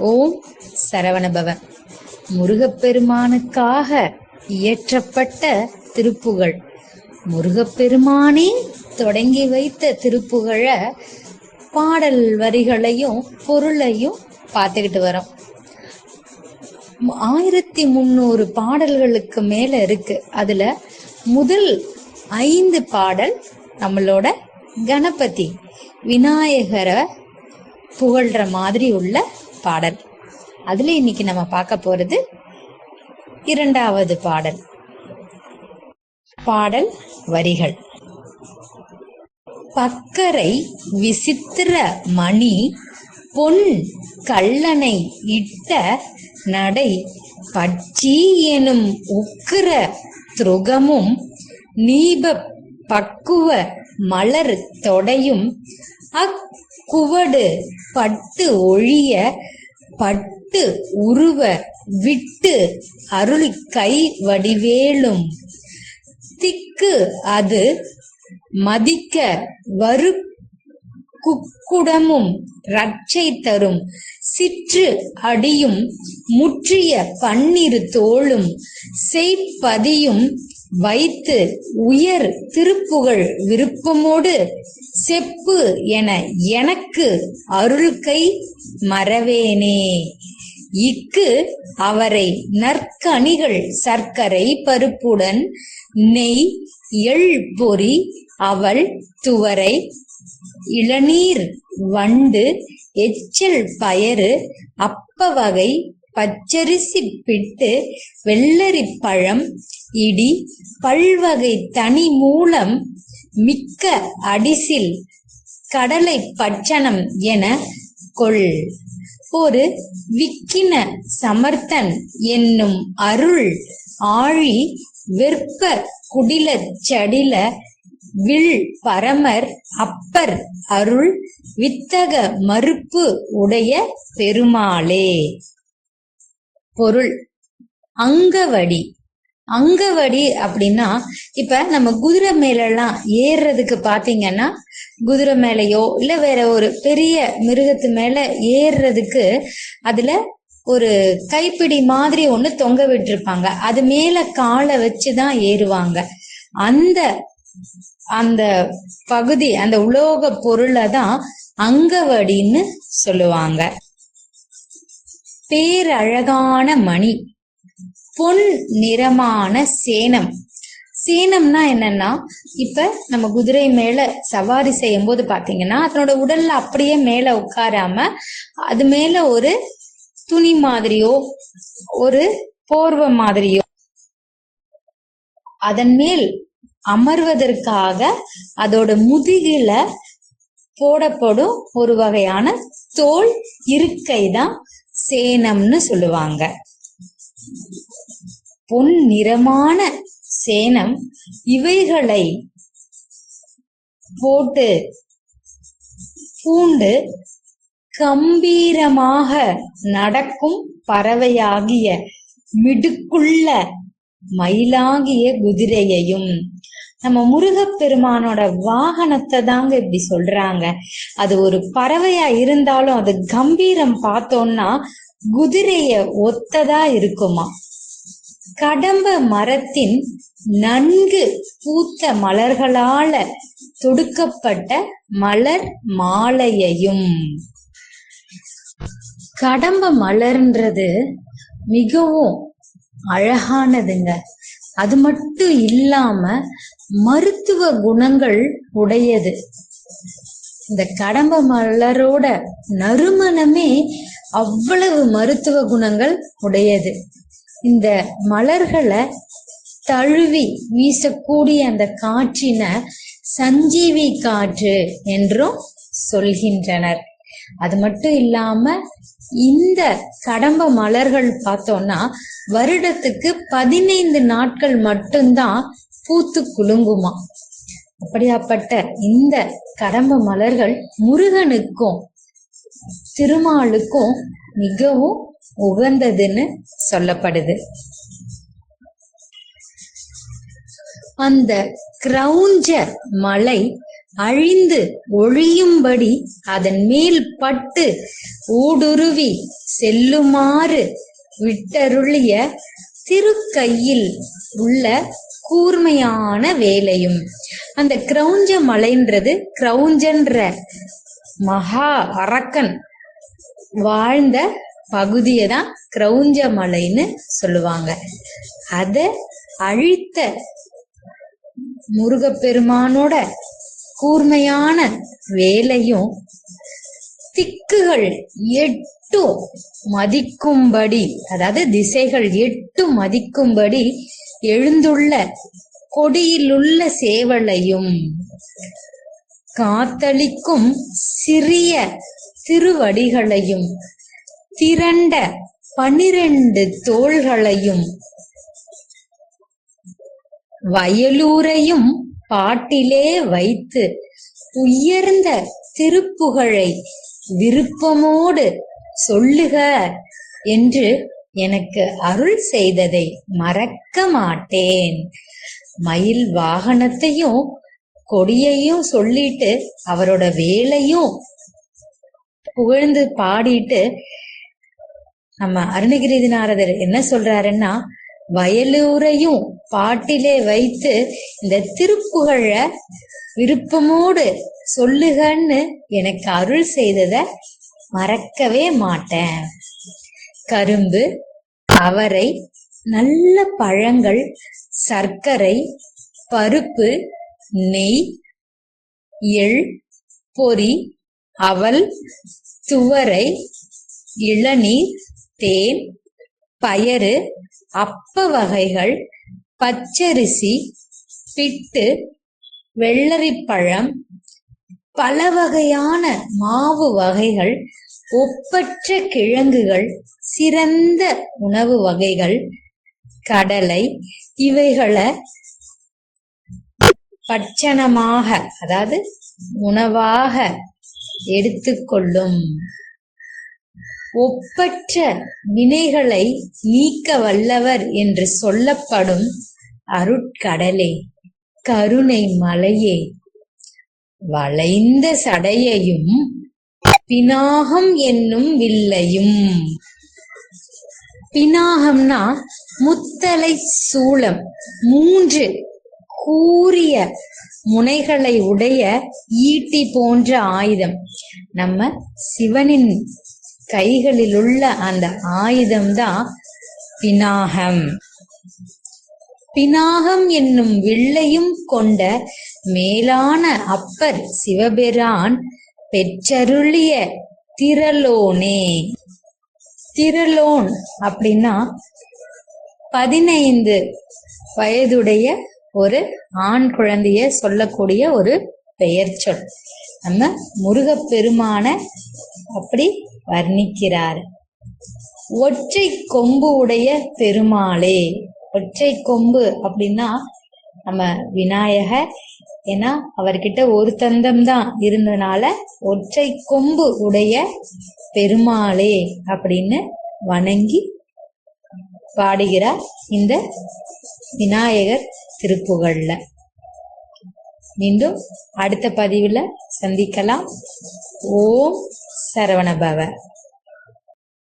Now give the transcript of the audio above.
ஓம் சரவணபவ. முருகப்பெருமானுக்காக இயற்றப்பட்ட திருப்புகழ். முருகப்பெருமானே தொடங்கி வைத்த திருப்புகழ பாடல் வரிகளையும் பொருளையும் பார்த்துக்கிட்டு வரோம். 1300 பாடல்களுக்கு மேல இருக்கு. அதுல முதல் 5 பாடல் நம்மளோட கணபதி விநாயகரை புகழ்ற மாதிரி உள்ள பாடல். அதுல இன்னைக்கு நம்ம பார்க்க போறது 2வது பாடல். பாடல் வரிகள்: பக்கரை விசித்திர மணி பொன் கல்லனை இட்ட நடை பட்சி எனும் உக்கிர துருகமும் நீப பக்குவ மலர் தொடையும் அக்குவடு பட்டு ஒழிய பட்டு உருவ விட்டு அருள் கை வடிவேலும் திக்கு அது மதிக்க வரு குக்குடமும் ரட்சை தரும் சிற்று அடியும் முற்றிய பன்னிரு தோளும் செய்ப்பதியும் வைத்து உயர் திருப்புகழ் விருப்பமோடு செப்பு என எனக்கு அருள்கை மறவேனே. இக்கு அவரை நற்கனிகள் சர்க்கரை பருப்புடன் நெய் எள் பொறி அவள் துவரை இளநீர் வண்டு எச்சல் பயறு அப்ப வகை பச்சரிசி பிட்டு வெள்ளரி பழம் இடி பல்வகை தனி மூலம் மிக்க அடிசில் கடலை பட்சணம் என கொள். ஒரு விக்கின சமர்த்தன் என்னும் அருள் ஆழி வெற்ப குடில சடில வில் பரமர் அப்பர் அருள் வித்தக மறுப்பு உடைய பெருமாளே. பொருள்: அங்கவடி. அங்கவடி அப்படின்னா, இப்ப நம்ம குதிரை மேலாம் ஏறுறதுக்கு பாத்தீங்கன்னா, குதிரை மேலையோ இல்ல வேற ஒரு பெரிய மிருகத்து மேல ஏறுறதுக்கு அதுல ஒரு கைப்பிடி மாதிரி ஒண்ணு தொங்க விட்டுருப்பாங்க. அது மேல காலை வச்சுதான் ஏறுவாங்க. அந்த பகுதி, அந்த உலோக பொருளை தான் அங்கவடின்னு சொல்லுவாங்க. பேரழகான மணி, பொன் நிறமான சேனம். சேனம்னா என்னன்னா, இப்ப நம்ம குதிரை மேல சவாரி செய்யும் போது பாத்தீங்கன்னா அதனோட உடல்ல அப்படியே மேல உட்காராம அது மேல ஒரு துணி மாதிரியோ ஒரு போர்வை மாதிரியோ அதன் மேல் அமர்வதற்காக அதோட முதுகில போடப்படும் ஒரு வகையான தோல் இருக்கை தான் சேனம்னு சொல்லுவாங்க. பொன் நிறமான சேனம் இவைகளை போட்டு பூண்டு கம்பீரமாக நடக்கும் பறவையாகிய மிடுக்குள்ள மயிலாகிய குதிரையையும், நம்ம முருகப்பெருமானோட வாகனத்தை தாங்க இப்படி சொல்றாங்க. அது ஒரு பறவையா இருந்தாலும் அது கம்பீரம் பார்த்தோம்னா குதிரைய ஒத்ததா இருக்குமா. கடம்ப மரத்தின் நன்கு பூத்த மலர்களால தொடுக்கப்பட்ட மலர் மாலையையும். கடம்ப மலர்ன்றது மிகவும் அழகானதுங்க. அது மட்டும் இல்லாம மருத்துவ குணங்கள் உடையது. இந்த கடம்ப மலரோட நறுமணமே அவ்வளவு மருத்துவ குணங்கள் உடையது. இந்த மலர்களை தழுவி வீசக்கூடிய அந்த காற்றின சஞ்சீவி காற்று என்றும் சொல்கின்றனர். அது மட்டும் இல்லாம இந்த கடம்ப மலர்கள் பார்த்தோம்னா வருடத்துக்கு 15 நாட்கள் மட்டும்தான் பூத்து குலுங்குமா. அப்படியாப்பட்ட இந்த கடம்ப மலர்கள் முருகனுக்கும் திருமாலுக்கும் மிகவும் உகந்ததுன்னு சொல்லப்படுது. அந்த கிரௌஞ்ச மலை அழிந்து ஒழியும்படி அதன் மேல் பட்டு ஊடுருவி செல்லுமாறு விட்டருளிய திருக்கையில் உள்ள கூர்மையான வேலையும். அந்த கிரௌஞ்ச மலைன்றது கிரௌஞ்சன்ற மகா அரக்கன் வாழ்ந்த பகுதியை தான் கிரௌஞ்ச மலைன்னு சொல்லுவாங்க. அத அழித்த முருகப்பெருமானோட கூர்மையான வேலையும் திக்குகள் 8 மதிக்கும்படி, அதாவது திசைகள் 8 மதிக்கும்படி எழுந்துள்ள கொடியிலுள்ள சேவலையும் காத்தளிக்கும் சிறிய திருவடிகளையும் திரண்ட 12 தோள்களையும் வயலூரையும் பாட்டிலே வைத்து உயர்ந்த திருப்புகழை விருப்பமோடு சொல்லுக என்று எனக்கு அருள் செய்ததை மறக்க மாட்டேன். மயில் வாகனத்தையும் கொடியையும் சொல்லிட்டு அவரோட வேலையும் புகழ்ந்து பாடிட்டு நம்ம அருணகிரிநாதர் என்ன சொல்றாருன்னா, வயலூரையும் பாட்டிலே வைத்து இந்த திருப்புகழ விருப்பமோடு சொல்லுகன்னு எனக்கு அருள் செய்தத மறக்கவே மாட்டேன். கரும்பு, அவரை, நல்ல பழங்கள், சர்க்கரை, பருப்பு, நெய், எள், பொரி, அவல், துவரை, இளநீர், தேன், பயறு, அப்ப வகைகள், பச்சரிசி, பிட்டு, வெள்ளரிப்பழம், பல வகையான மாவு வகைகள், ஒப்பற்ற கிழங்குகள், சிறந்த உணவு வகைகள், கடலை, இவைகளை பட்சணமாக, அதாவது உணவாக எடுத்துக்கொள்ளும். ஒப்பற்ற வினைகளை நீக்க வல்லவர் என்று சொல்லப்படும் அருட்கடலே, கருணை மலையே, வளைந்த சடையையும் பினாகம் என்னும் வில்லையும். பினாகம்னா முத்தலை சூலம், 3 கூரிய முனைகளை உடைய ஈட்டி போன்ற ஆயுதம். நம்ம சிவனின் கைகளில் உள்ள அந்த ஆயுதம்தான் பினாகம். பினாகம் என்னும் வில்லையும் கொண்ட மேலான அப்பர் சிவபெரான் பெற்றருளிய திரலோனே. திரலோன் அப்படின்னா 15 வயதுடைய ஒரு ஆண் குழந்தைய சொல்லக்கூடிய ஒரு பெயர் சொல். நம்ம முருகப்பெருமான அப்படி வர்ணிக்கிறார். ஒற்றை கொம்பு உடைய பெருமாளே. ஒற்றை கொம்பு அப்படின்னா நம்ம விநாயகர், ஏன்னா அவர்கிட்ட ஒரு தந்தம் தான் இருந்தனால ஒற்றை கொம்பு உடைய பெருமாளே அப்படின்னு வணங்கி பாடுகிறார் இந்த விநாயகர் திருப்புகழ்ல. மீண்டும் அடுத்த பதிவுல சந்திக்கலாம். ஓம் சரவணபவ.